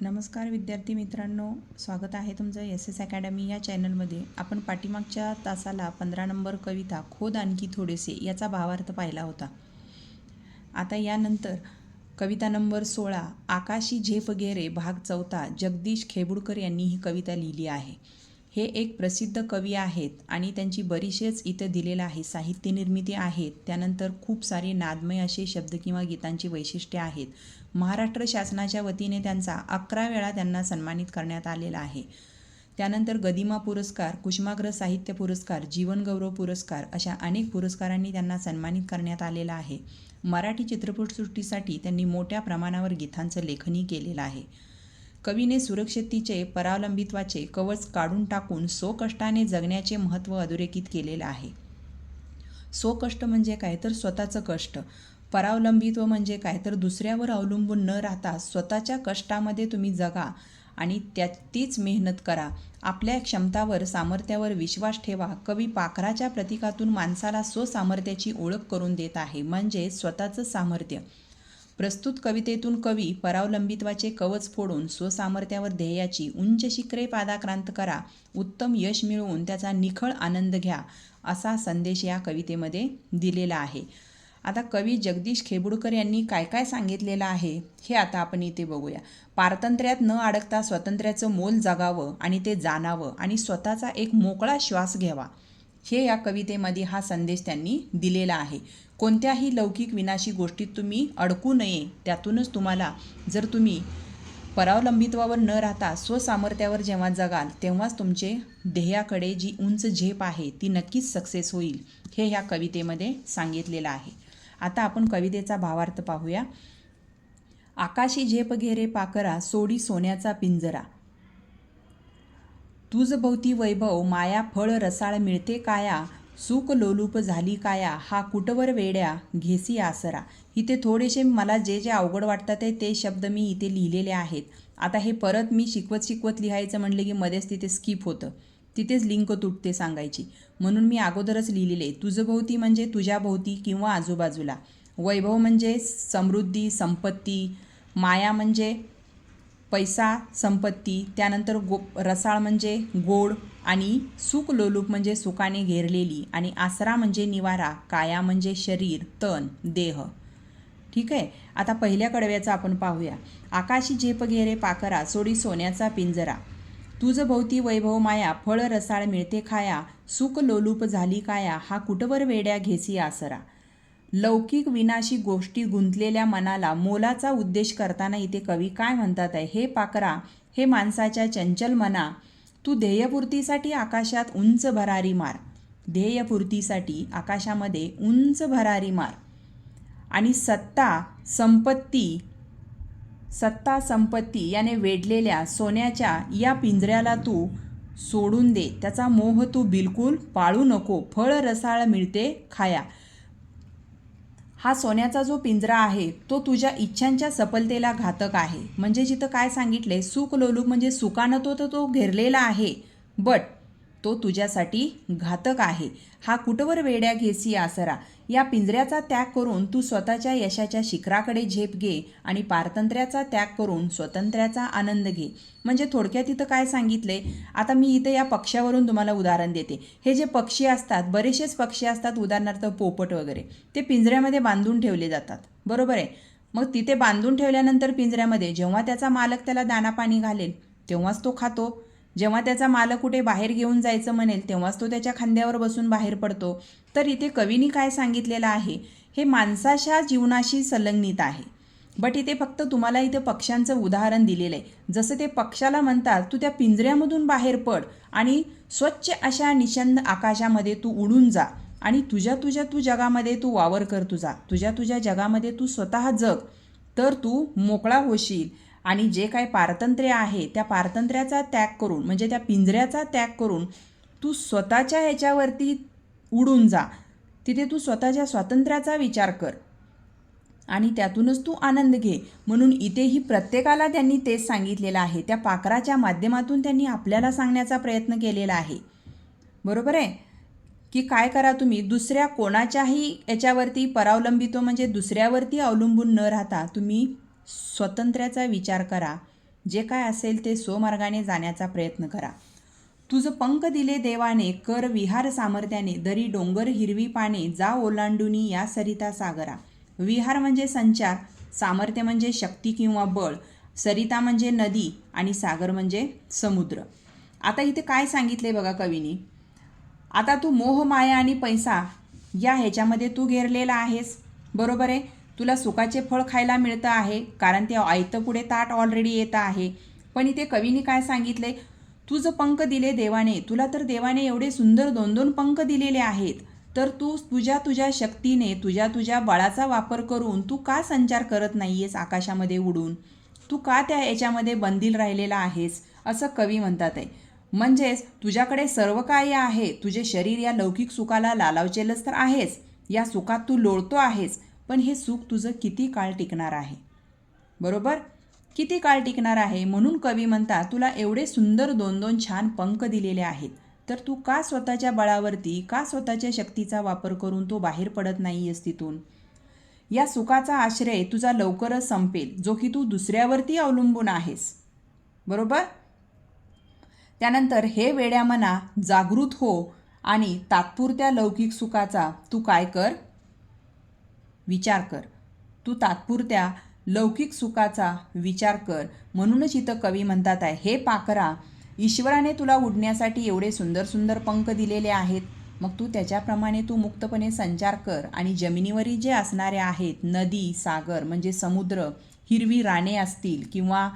नमस्कार विद्यार्थी मित्रांनो, स्वागत आहे तुमचं एस अकॅडमी या चॅनलमध्ये. आपण पाठीमागच्या तासाला 15 नंबर कविता खोद आणखी थोडेसे याचा भावार्थ पाहिला होता. आता यानंतर कविता नंबर 16 आकाशी झेप गेरे भाग 4 जगदीश खेबुडकर यांनी ही कविता लिहिली आहे. हे एक प्रसिद्ध कवी आहेत आणि त्यांची बरीचेच इथं दिलेलं आहे. साहित्य निर्मिती आहेत. त्यानंतर खूप सारे नादमय असे शब्द किंवा गीतांची वैशिष्ट्ये आहेत. महाराष्ट्र शासनाच्या वतीने त्यांचा 11 वेळा त्यांना सन्मानित करण्यात आलेला आहे. त्यानंतर गदिमा पुरस्कार, कुसुमाग्रज साहित्य पुरस्कार, जीवनगौरव पुरस्कार अशा अनेक पुरस्कारांनी त्यांना सन्मानित करण्यात आलेलं आहे. मराठी चित्रपटसृष्टीसाठी त्यांनी मोठ्या प्रमाणावर गीतांचं लेखनही केलेलं आहे. कवीने सुरक्षिततेचे, परावलंबित्वाचे कवच काढून टाकून स्वकष्टाने जगण्याचे महत्त्व अधोरेखित केलेलं आहे. स्वकष्ट म्हणजे काय तर स्वतःचं कष्ट. परावलंबित्व म्हणजे काय तर दुसऱ्यावर अवलंबून न राहता स्वतःच्या कष्टामध्ये तुम्ही जगा आणि तीच मेहनत करा. आपल्या क्षमतावर, सामर्थ्यावर विश्वास ठेवा. कवी पाखराच्या प्रतीकातून माणसाला स्वसामर्थ्याची ओळख करून देत आहे, म्हणजे स्वतःचं सामर्थ्य. प्रस्तुत कवितेतून कवी परावलंबित्वाचे कवच फोडून स्वसामर्थ्यावर ध्येयाची उंच शिखरे पादाक्रांत करा, उत्तम यश मिळवून त्याचा निखळ आनंद घ्या, असा संदेश या कवितेमध्ये दिलेला आहे. आता कवी जगदीश खेबुडकर यांनी काय काय सांगितलेलं आहे हे आता आपण इथे बघूया. पारतंत्र्यात न अडकता स्वातंत्र्याचं मोल जगावं आणि ते जाणावं आणि स्वतःचा एक मोकळा श्वास घ्यावा, हे या कवितेमध्ये हा संदेश त्यांनी दिलेला आहे. कोणत्याही लौकिक विनाशी गोष्टीत तुम्ही अडकू नये. त्यातूनच तुम्हाला, जर तुम्ही परावलंबित्वावर न राहता स्वसामर्थ्यावर जेव्हा जगाल तेव्हाच तुमचे ध्येयाकडे जी उंच झेप आहे ती नक्कीच सक्सेस होईल, हे ह्या कवितेमध्ये सांगितलेलं आहे. आता आपण कवितेचा भावार्थ पाहूया. आकाशी झेप घेरे पाखरा सोडी सोन्याचा पिंजरा, तुझ भोवती वैभव माया फळ रसाळ मिळते काया, सुख लोलूप झाली काया हा कुटवर वेड्या घेसी आसरा. इथे थोडेसे मला जे अवघड वाटतात ते शब्द मी इथे लिहिलेले आहेत. आता हे परत मी शिकवत लिहायचं म्हणलं की मध्येच तिथे स्किप होतं, तिथेच लिंक तुटते सांगायची, म्हणून मी अगोदरच लिहिलेले. तुझं भोवती म्हणजे तुझ्या भोवती किंवा आजूबाजूला, वैभव म्हणजे समृद्धी, संपत्ती, माया म्हणजे पैसा, संपत्ती, त्यानंतर रसाळ म्हणजे गोड, आणि सुख लोलूप म्हणजे सुखाने घेरलेली, आणि आसरा म्हणजे निवारा, काया म्हणजे शरीर, तन, देह. ठीक आहे. आता पहिल्या कडव्याचं आपण पाहूया. आकाशी झेप घेरे पाखरा सोडी सोन्याचा पिंजरा, तुझ भोवती वैभव माया फळ रसाळ मिळते खाया, सुख लोलूप झाली काया हा कुटवर वेड्या घेसी आसरा. लौकिक विनाशी गोष्टी गुंतलेल्या मनाला मोलाचा उद्देश करताना इथे कवी काय म्हणतात आहे, हे पाखरा, हे माणसाच्या चंचल मना, तू ध्येयपूर्तीसाठी आकाशात उंच भरारी मार. ध्येयपूर्तीसाठी आकाशामध्ये उंच भरारी मार. आणि सत्ता संपत्ती याने वेढलेल्या सोन्याच्या या पिंजऱ्याला तू सोडून दे. त्याचा मोह तू बिलकुल पाळू नको. फळ रसाळ मिळते खाया. हा सोन्याचा जो पिंजरा आहे तो तुझ्या इच्छांच्या सफलतेला घातक आहे. म्हणजे जिथं काय सांगितलंय, सुख लोलूप म्हणजे सुखानं तो घेरलेला आहे, बट तो तुझ्यासाठी घातक आहे. हा कुटवर वेड्या घेसी आसरा. या पिंजऱ्याचा त्याग करून तू स्वतःच्या यशाच्या शिखराकडे झेप घे आणि पारतंत्र्याचा त्याग करून स्वातंत्र्याचा आनंद घे. म्हणजे थोडक्यात इथं काय सांगितले, आता मी इथं या पक्ष्यावरून तुम्हाला उदाहरण देते. हे जे पक्षी असतात, बरेचसेच पक्षी असतात, उदाहरणार्थ पोपट वगैरे, ते पिंजऱ्यामध्ये बांधून ठेवले जातात, बरोबर आहे. मग तिथे बांधून ठेवल्यानंतर पिंजऱ्यामध्ये जेव्हा त्याचा मालक त्याला दाना पाणी घालेल तेव्हाच तो खातो. जेव्हा त्याचा मालक कुठे बाहेर घेऊन जायचं म्हणेल तेव्हाच तो त्याच्या खांद्यावर बसून बाहेर पडतो. तर इथे कवीनी काय सांगितलेलं आहे, हे माणसाच्या जीवनाशी संलग्नित आहे. बट इथे फक्त तुम्हाला इथे पक्ष्यांचं उदाहरण दिलेलं आहे. जसं ते पक्षाला म्हणतात, तू त्या पिंजऱ्यामधून बाहेर पड आणि स्वच्छ अशा निशंद आकाशामध्ये तू उडून जा आणि तू जगामध्ये तू वावर कर. तुझ्या जगामध्ये तू स्वतः जग, तर तू मोकळा होशील. आणि जे काय पारतंत्र्य आहे त्या पारतंत्र्याचा त्याग करून, म्हणजे त्या पिंजऱ्याचा त्याग करून तू स्वतःच्या ह्याच्यावरती उडून जा. तिथे तू स्वतःच्या स्वातंत्र्याचा विचार कर आणि त्यातूनच तू आनंद घे. म्हणून इथेही प्रत्येकाला त्यांनी तेच सांगितलेलं आहे. त्या पाखराच्या माध्यमातून त्यांनी आपल्याला सांगण्याचा प्रयत्न केलेला आहे, बरोबर आहे, की काय करा, तुम्ही दुसऱ्या कोणाच्याही याच्यावरती परावलंबित्व म्हणजे दुसऱ्यावरती अवलंबून न राहता तुम्ही स्वातंत्र्याचा विचार करा. जे काय असेल ते स्वमार्गाने जाण्याचा प्रयत्न करा. तुझ पंख दिले देवाने, कर विहार सामर्थ्याने, दरी डोंगर हिरवी पाने, जा ओलांडुनी या सरिता सागरा. विहार म्हणजे संचार, सामर्थ्य म्हणजे शक्ती किंवा बळ, सरिता म्हणजे नदी आणि सागर म्हणजे समुद्र. आता इथे काय सांगितले बघा कवीनी. आता तू मोह माया आणि पैसा या ह्याच्यामध्ये तू घेरलेला आहेस, बरोबर आहे. तुला सुखाचे फळ खायला मिळतं आहे कारण ते आयतं पुढे ताट ऑलरेडी येतं आहे. पण इथे कवीने काय सांगितले, तुझं पंख दिले देवाने, तुला तर देवाने एवढे सुंदर 2-2 पंख दिलेले आहेत, तर तू तुझ्या शक्तीने तुझ्या बळाचा वापर करून तू का संचार करत नाही आहेस आकाशामध्ये उडून, तू का त्या याच्यामध्ये बंदील राहिलेला आहेस, असं कवी म्हणतात आहे. म्हणजेच तुझ्याकडे सर्व काही आहे, तुझे शरीर या लौकिक सुखाला लालावचेलच तर आहेस, या सुखात तू लोळतो आहेस, पण हे सुख तुझं किती काळ टिकणार आहे, बरोबर, किती काळ टिकणार आहे. म्हणून कवी म्हणतात तुला एवढे सुंदर 2-2 छान पंख दिलेले आहेत, तर तू का स्वतःच्या बळावरती, का स्वतःच्या शक्तीचा वापर करून तू बाहेर पडत नाही आहेस तिथून. या सुखाचा आश्रय तुझा लवकरच संपेल, जो की तू दुसऱ्यावरती अवलंबून आहेस, बरोबर. त्यानंतर हे वेड्या मना जागृत हो आणि तात्पुरत्या लौकिक सुखाचा तू काय कर, विचार कर. तू तात्पुरत्या लौकिक सुखाचा विचार कर. म्हणूनच इथं कवी म्हणतात आहे, हे पाखरा, ईश्वराने तुला उडण्यासाठी एवढे सुंदर सुंदर पंख दिलेले आहेत, मग तू त्याच्याप्रमाणे तू मुक्तपणे संचार कर आणि जमिनीवरील जे असणारे आहेत नदी, सागर म्हणजे समुद्र, हिरवी राने असतील किंवा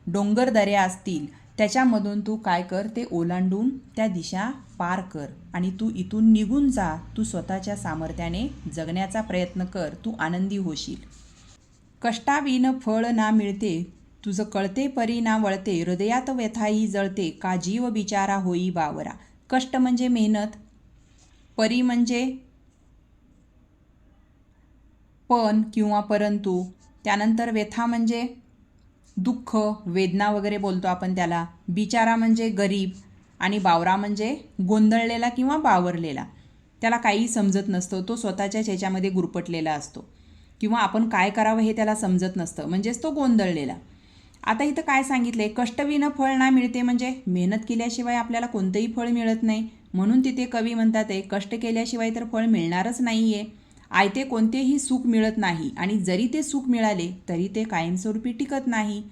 डोंगर दऱ्या असतील, त्याच्यामधून तू काय कर, ते ओलांडून त्या दिशा पार कर आणि तू इथून निघून जा. तू स्वतःच्या सामर्थ्याने जगण्याचा प्रयत्न कर, तू आनंदी होशील. कष्टाविन फळ ना मिळते, तुझं कळते परी ना वळते, हृदयात व्यथाही जळते, का जीव बिचारा होई बावरा. कष्ट म्हणजे मेहनत, परी म्हणजे पण किंवा परंतु, त्यानंतर व्यथा म्हणजे दुःख, वेदना वगैरे बोलतो आपण त्याला, बिचारा म्हणजे गरीब आणि बावरा म्हणजे गोंधळलेला किंवा बावरलेला, त्याला काही समजत नसतं, तो स्वतःच्याच ह्याच्यामध्ये गुरपटलेला असतो किंवा आपण काय करावं हे त्याला समजत नसतं, म्हणजेच तो गोंधळलेला. आता इथं काय सांगितले, कष्टविन फळ ना मिळते म्हणजे मेहनत केल्याशिवाय आपल्याला कोणतंही फळ मिळत नाही. म्हणून तिथे कवी म्हणतात आहे, कष्ट केल्याशिवाय तर फळ मिळणारच नाही आहे. आयते कोणतेही सुख मिळत नाही आणि जरी ते सुख मिळाले तरी ते कायमस्वरूपी टिकत नाही.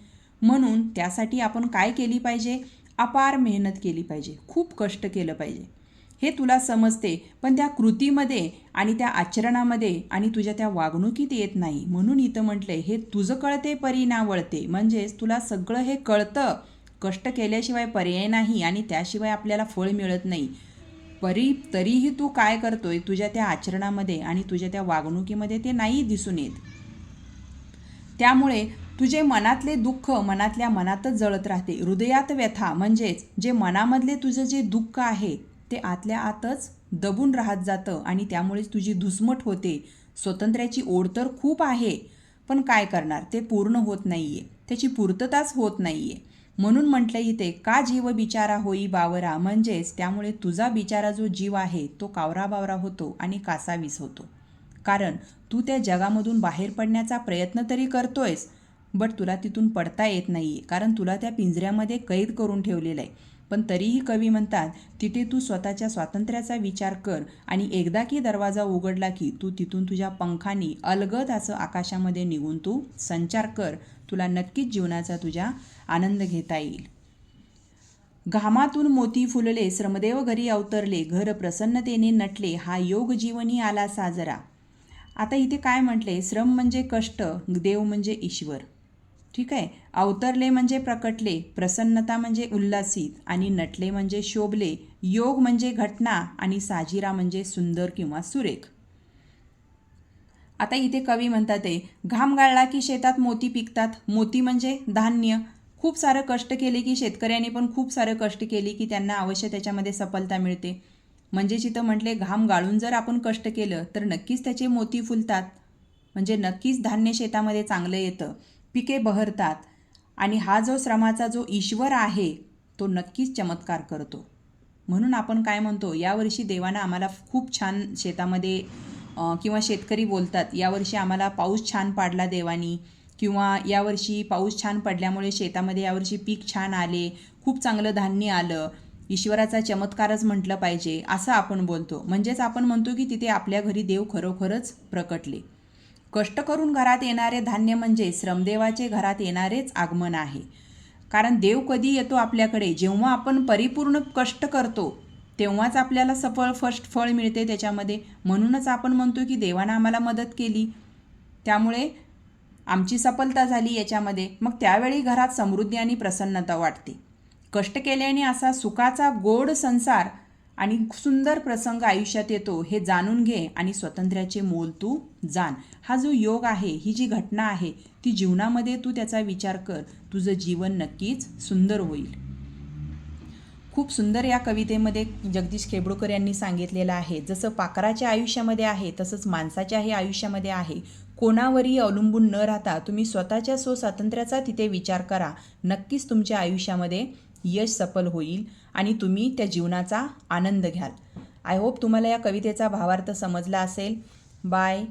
म्हणून त्यासाठी आपण काय केली पाहिजे, अपार मेहनत केली पाहिजे, खूप कष्ट केलं पाहिजे. हे तुला समजते, पण त्या कृतीमध्ये आणि त्या आचरणामध्ये आणि तुझ्या त्या वागणुकीत येत नाही. म्हणून इथं म्हटलंय, हे तुझं कळते परी ना वळते, म्हणजेच तुला सगळं हे कळतं, कष्ट केल्याशिवाय पर्याय नाही आणि त्याशिवाय आपल्याला फळ मिळत नाही. तरीही तू काय करतोय, तुझ्या त्या आचरणामध्ये आणि तुझ्या त्या वागणुकीमध्ये ते नाही दिसून येत. त्यामुळे तुझे मनातले दुःख मनातल्या मनातच जळत राहते. हृदयात व्यथा म्हणजेच जे मनामधले तुझं जे दुःख आहे ते आतल्या आतच दबून राहत जातं आणि त्यामुळेच तुझी धुसमट होते. स्वातंत्र्याची ओढ तर खूप आहे, पण काय करणार, ते पूर्ण होत नाही आहे, त्याची पूर्तताच होत नाही आहे. म्हणून म्हटलं इथे, का जीव बिचारा होई बावरा, म्हणजेच त्यामुळे तुझा बिचारा जो जीव आहे तो कावरा बावरा होतो आणि कासावीस होतो. कारण तू त्या जगामधून बाहेर पडण्याचा प्रयत्न तरी करतोयस, बट तुला तिथून पडता येत नाही आहे, कारण तुला त्या पिंजऱ्यामध्ये कैद करून ठेवलेलं आहे. पण तरीही कवी म्हणतात, तिथे तू स्वतःच्या स्वातंत्र्याचा विचार कर आणि एकदा की दरवाजा उघडला की तू तिथून तुझ्या पंखांनी अलगद असं आकाशामध्ये निघून तू संचार कर. तुला नक्कीच जीवनाचा तुझ्या आनंद घेता येईल. घामातून मोती फुलले, श्रमदेव घरी अवतरले, घर प्रसन्नतेने नटले, हा योग जीवनी आला साजरा. आता इथे काय म्हटले, श्रम म्हणजे कष्ट, देव म्हणजे ईश्वर, ठीक आहे. अवतरले म्हणजे प्रकटले, प्रसन्नता म्हणजे उल्हासित आणि नटले म्हणजे शोभले, योग म्हणजे घटना आणि साजिरा म्हणजे सुंदर किंवा सुरेख. आता इथे कवी म्हणतात आहे, घाम गाळला की शेतात मोती पिकतात. मोती म्हणजे धान्य. खूप सारं कष्ट केले की शेतकऱ्यांनी पण खूप सारं कष्ट केले की त्यांना अवश्य त्याच्यामध्ये सफलता मिळते. म्हणजेच इथं म्हटले, घाम गाळून जर आपण कष्ट केलं तर नक्कीच त्याचे मोती फुलतात, म्हणजे नक्कीच धान्य शेतामध्ये चांगलं येतं, पिके बहरतात आणि हा जो श्रमाचा जो ईश्वर आहे तो नक्कीच चमत्कार करतो. म्हणून आपण काय म्हणतो, यावर्षी देवानं आम्हाला खूप छान शेतामध्ये किंवा शेतकरी बोलतात, यावर्षी आम्हाला पाऊस छान पाडला देवानी किंवा यावर्षी पाऊस छान पडल्यामुळे शेतामध्ये यावर्षी पीक छान आले, खूप चांगलं धान्य आलं, ईश्वराचा चमत्कारच म्हटलं पाहिजे असं आपण बोलतो. म्हणजेच आपण म्हणतो की तिथे आपल्या घरी देव खरोखरच प्रकटले. कष्ट करून घरात येणारे धान्य म्हणजे श्रमदेवाचे घरात येणारेच आगमन आहे. कारण देव कधी येतो आपल्याकडे, जेव्हा आपण परिपूर्ण कष्ट करतो तेव्हाच आपल्याला फळ मिळते त्याच्यामध्ये. म्हणूनच आपण म्हणतो की देवानं आम्हाला मदत केली, त्यामुळे आमची सफलता झाली याच्यामध्ये. मग त्यावेळी घरात समृद्धी आणि प्रसन्नता वाटते. कष्ट केल्याने असा सुखाचा गोड संसार आणि सुंदर प्रसंग आयुष्यात येतो हे जाणून घे आणि स्वातंत्र्याचे मोल तू जाण. हा जो योग आहे, ही जी घटना आहे, ती जीवनामध्ये तू त्याचा विचार कर, तुझं जीवन नक्कीच सुंदर होईल. खूप सुंदर या कवितेमध्ये जगदीश खेबडूकर यांनी सांगितलेलं आहे. जसं पाखराच्या आयुष्यामध्ये आहे तसंच माणसाच्याही आयुष्यामध्ये आहे. कोणावरही अवलंबून न राहता तुम्ही स्वतःच्या स्वातंत्र्याचा तिथे विचार करा. नक्कीच तुमच्या आयुष्यामध्ये यश सफल होईल आणि तुम्ही त्या जीवनाचा आनंद घ्याल. आय होप तुम्हाला या कवितेचा भावार्थ समजला असेल. बाय.